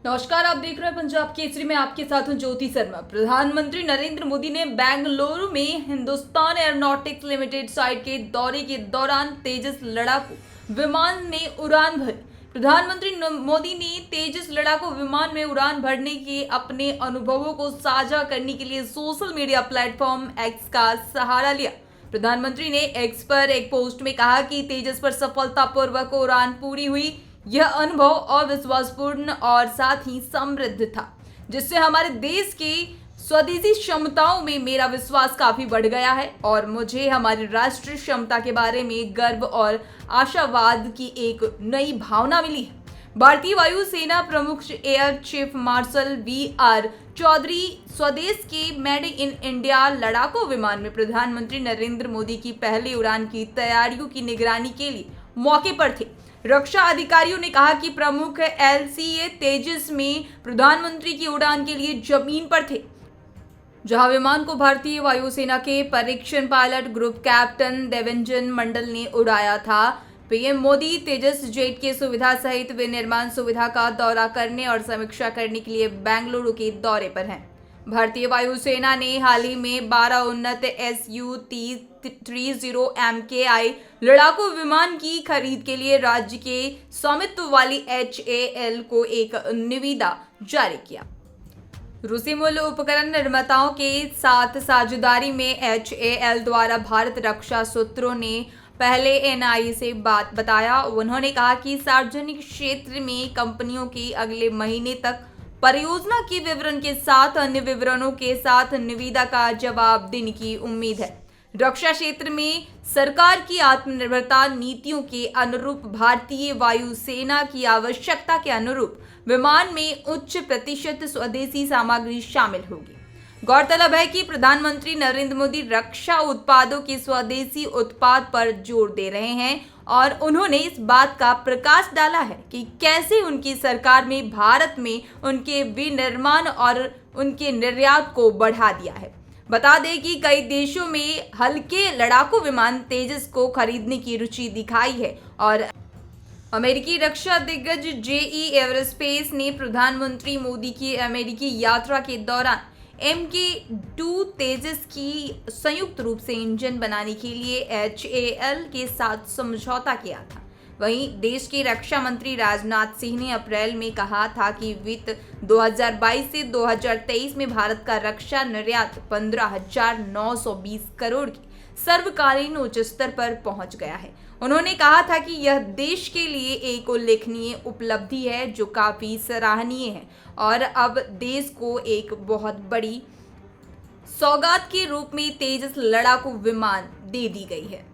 नमस्कार, आप देख रहे हैं पंजाब केसरी में आपके साथ हूं ज्योति शर्मा। प्रधानमंत्री नरेंद्र मोदी ने बेंगलुरु में हिंदुस्तान एरोनॉटिक्स लिमिटेड साइट के दौरे के दौरान तेजस लड़ाकू विमान में उड़ान भरी। प्रधानमंत्री मोदी ने तेजस लड़ाकू विमान में उड़ान भरने के अपने अनुभवों को साझा करने के लिए सोशल मीडिया प्लेटफॉर्म एक्स का सहारा लिया। प्रधानमंत्री ने एक्स पर एक पोस्ट में कहा कि तेजस पर सफलतापूर्वक उड़ान पूरी हुई। यह अनुभव अविश्वासपूर्ण और साथ ही समृद्ध था, जिससे हमारे देश की स्वदेशी क्षमताओं में मेरा विश्वास काफी बढ़ गया है और मुझे हमारी राष्ट्रीय क्षमता के बारे में गर्व और आशावाद की एक नई भावना मिली है। भारतीय वायुसेना प्रमुख air chief marshal V R. Chaudhari स्वदेश के मेड इन इंडिया लड़ाकू विमान में प्रधानमंत्री नरेंद्र मोदी की पहली उड़ान की तैयारियों की निगरानी के लिए मौके पर थे। रक्षा अधिकारियों ने कहा कि प्रमुख एलसीए तेजस में प्रधानमंत्री की उड़ान के लिए जमीन पर थे, जहां विमान को भारतीय वायुसेना के परीक्षण पायलट ग्रुप कैप्टन देवेंजन मंडल ने उड़ाया था। पीएम मोदी तेजस जेट की सुविधा सहित विनिर्माण सुविधा का दौरा करने और समीक्षा करने के लिए बेंगलुरु के दौरे पर हैं। भारतीय वायुसेना ने हाल ही में 12 उन्नत Su-30 MKI लड़ाकू विमान की खरीद के लिए राज्य के स्वामित्व वाली HAL को एक निविदा जारी किया। रूसी मूल उपकरण निर्माताओं के साथ साझेदारी में HAL द्वारा भारत रक्षा सूत्रों ने पहले एनआई से बात बताया। उन्होंने कहा कि सार्वजनिक क्षेत्र में कंपनियों की अगले महीने तक परियोजना के विवरण के साथ अन्य विवरणों के साथ निविदा का जवाब देने की उम्मीद है। रक्षा क्षेत्र में सरकार की आत्मनिर्भरता नीतियों के अनुरूप भारतीय वायुसेना की आवश्यकता के अनुरूप विमान में उच्च प्रतिशत स्वदेशी सामग्री शामिल होगी। गौरतलब है कि प्रधानमंत्री नरेंद्र मोदी रक्षा उत्पादों के स्वदेशी उत्पाद पर जोर दे रहे हैं और उन्होंने इस बात का प्रकाश डाला है कि कैसे उनकी सरकार में भारत में उनके विनिर्माण और उनके निर्यात को बढ़ा दिया है। बता दें कि कई देशों में हल्के लड़ाकू विमान तेजस को खरीदने की रुचि दिखाई है और अमेरिकी रक्षा दिग्गज जेई एयरोस्पेस ने प्रधानमंत्री मोदी की अमेरिकी यात्रा के दौरान MK2 तेजस की संयुक्त रूप से इंजन बनाने के लिए HAL के साथ समझौता किया था। वहीं देश के रक्षा मंत्री राजनाथ सिंह ने अप्रैल में कहा था कि वित्त 2022 से 2023 में भारत का रक्षा निर्यात 15,920 करोड़ की सर्वकालीन उच्च स्तर पर पहुंच गया है। उन्होंने कहा था कि यह देश के लिए एक उल्लेखनीय उपलब्धि है जो काफी सराहनीय है और अब देश को एक बहुत बड़ी सौगात के रूप में तेजस लड़ाकू विमान दे दी गई है।